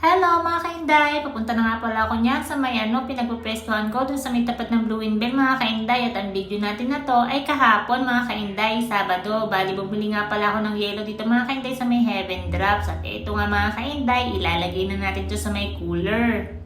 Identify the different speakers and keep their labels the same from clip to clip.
Speaker 1: Hello mga kainday! Papunta na nga pala ako niyan sa may pinagpupwestuhan ko dun sa may tapat ng Blue Windmill mga kainday. At ang video natin na to ay kahapon mga kainday, Sabado. Bali bumili nga pala ako ng yelo dito mga kainday sa may Heaven Drops. At ito nga mga kainday, ilalagay na natin to sa may cooler.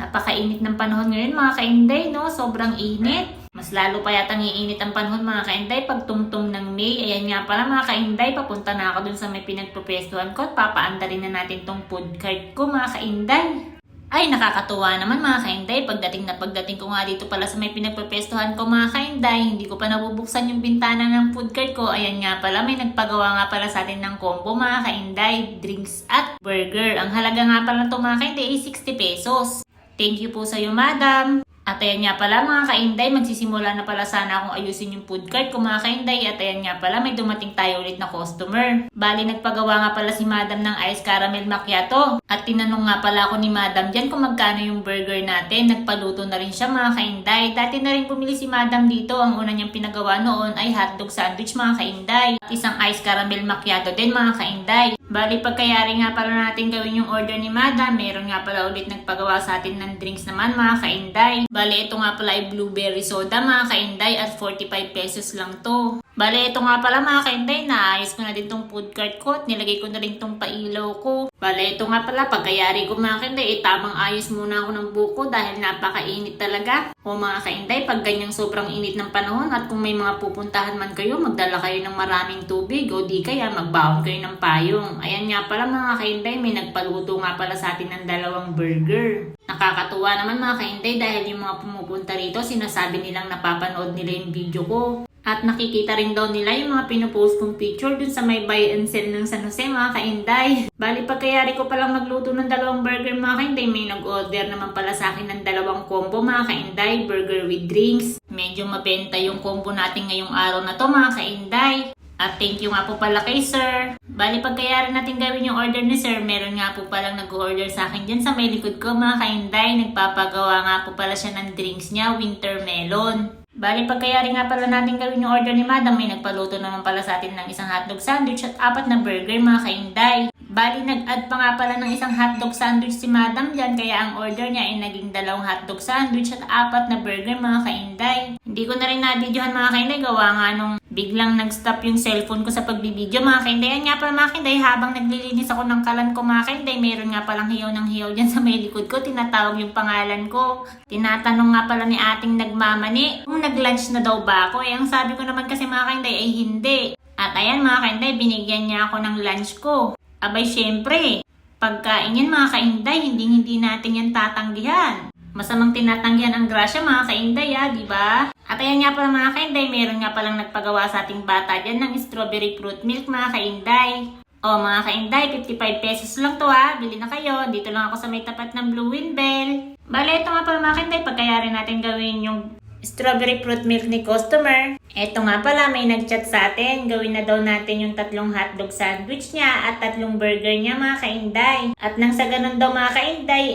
Speaker 1: Napakainit ng panahon ngayon mga kainday, no? Sobrang init. Mas lalo pa yatang iinit ang panahon mga kainday pag tumtum ng May. Ayan nga pala mga kainday, papunta na ako dun sa may pinagpupwestuhan ko at papaandarin na natin tong food cart ko mga kainday. Ay nakakatuwa naman mga kainday, pagdating ko nga dito pala sa may pinagpupwestuhan ko mga kainday, hindi ko pa nabubuksan yung bintana ng food cart ko. Ayan nga pala, may nagpagawa nga pala sa atin ng combo mga kainday, drinks at burger. Ang halaga nga pala to mga kainday ay 60 pesos. Thank you po sa iyo madam. At ayan nga pala mga kainday, magsisimula na pala sana akong ayusin yung food cart ko mga kainday. At ayan nga pala, may dumating tayo ulit na customer. Bali nagpagawa nga pala si madam ng ice caramel macchiato. At tinanong nga pala ako ni madam dyan kung magkano yung burger natin. Nagpaluto na rin siya mga kainday. Dati na rin bumili si madam dito. Ang una niyang pinagawa noon ay hotdog sandwich mga kainday. At isang ice caramel macchiato din mga kainday. Bali pagkayari nga pala natin gawin yung order ni madam, meron nga pala ulit nagpagawa sa atin ng drinks naman mga kainday. Bali ito nga pala ay blueberry soda mga kainday at 45 pesos lang to. Bali ito nga pala mga kainday, naayos ko na din tong food cart ko at nilagay ko na rin tong pailaw ko. Bali ito nga pala, pagkayari ko mga kainday, tamang ayos muna ako ng buko dahil napakainit talaga. O mga kainday, pag ganyang sobrang init ng panahon at kung may mga pupuntahan man kayo, magdala kayo ng maraming tubig o di kaya magbaon kayo ng payong. Ayan nga pala mga kainday, may nagpaluto nga pala sa atin ng 2 burger. Nakakatuwa naman mga kainday dahil yung mga pumupunta rito, sinasabi nilang napapanood nila yung video ko. At nakikita rin daw nila yung mga pinupost kong picture dun sa may buy and sell ng San Jose mga kainday. Bali pagkayari ko palang magluto ng 2 burger mga kainday, may nag-order naman pala sa akin ng 2 combo mga kainday, burger with drinks. Medyo mabenta yung combo natin ngayong araw na to mga kainday. At thank you nga po pala kay sir. Bali pagkayari natin gawin yung order ni sir, meron nga po palang nag-order sa akin dyan sa may likod ko mga kainday. Nagpapagawa nga po pala siya ng drinks niya, winter melon. Bali pagkayari nga pala natin gawin yung order ni madam, may nagpaluto naman pala sa atin ng isang hotdog sandwich at 4 na burger mga kainday. Bali nag-add pa nga pala ng isang hotdog sandwich si madam dyan, kaya ang order niya ay naging 2 hotdog sandwich at 4 na burger mga kainday. Hindi ko na rin na-videohan mga kainday, gawa nga nung biglang nag-stop yung cellphone ko sa pagbibideo mga kainday. Yan nga pala mga kainday, habang naglilinis ako ng kalan ko mga kainday, meron nga palang hiyaw ng hiyaw dyan sa may likod ko, tinatawag yung pangalan ko. Tinatanong nga pala ni ating nagmamani kung nag-lunch na daw ba ako. Ang sabi ko naman kasi mga kainday ay hindi. At ayan mga kainday, binigyan niya ako ng lunch ko. Abay syempre, pagkain yan mga kainday, hindi natin yan tatanggihan. Masamang tinatanggihan ang grasya mga kainday di ba? At ayan nga pala mga kainday, meron nga palang nagpagawa sa ating bata dyan ng strawberry fruit milk mga kainday. O mga kainday, 55 pesos lang to bili na kayo. Dito lang ako sa may tapat ng Blue Windmill. Bale, ito nga pala mga kainday, pagkayari natin gawin yung strawberry fruit milk ni customer. Ito nga pala, may nag-chat sa atin. Gawin na daw natin yung 3 hotdog sandwich niya at 3 burger niya mga kainday. At nang sa ganun daw mga kainday,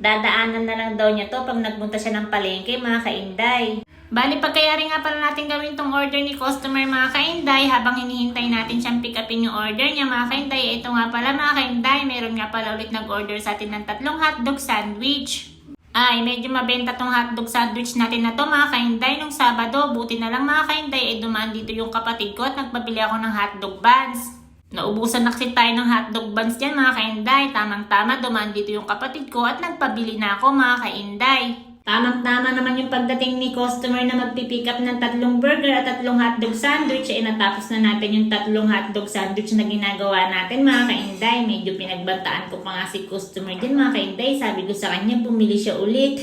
Speaker 1: dadaanan na lang daw niya to pag nagpunta siya ng palengke mga kainday. Bali pagkayari nga pala natin gawin tong order ni customer mga kainday, habang hinihintay natin siyang pick upin yung order niya mga kainday. Ito nga pala mga kainday, meron nga pala ulit nag-order sa atin ng 3 hotdog sandwich. Ay, medyo mabenta tong hotdog sandwich natin na to mga kainday nung Sabado. Buti na lang mga kainday, dumaan dito yung kapatid ko at nagpabili ako ng hotdog buns. Naubusan na kasi tayo ng hotdog buns dyan mga kainday. Tamang-tama, dumaan dito yung kapatid ko at nagpabili na ako mga kainday. Tamang-tama naman yung pagdating ni customer na magpipick up ng 3 burger at 3 hotdog sandwich. Natapos na natin yung 3 hotdog sandwich na ginagawa natin mga kainday. Medyo pinagbantaan ko pa nga si customer din mga kainday. Sabi ko sa kanya, bumili siya ulit.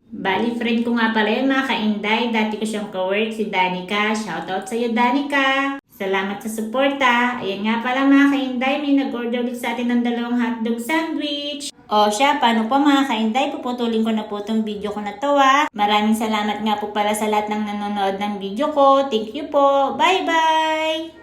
Speaker 1: Bali, friend ko nga pala yun mga kainday. Dati ko siyang ka-work, si Danica. Shoutout sa'yo Danica. Salamat sa suporta. Ayan nga pala mga kainday, may nag-order ulit sa atin ng 2 hotdog sandwich. O siya, paano po mga kainday? Puputulin ko na po itong video ko na to Maraming salamat nga po pala sa lahat ng nanonood ng video ko. Thank you po. Bye-bye!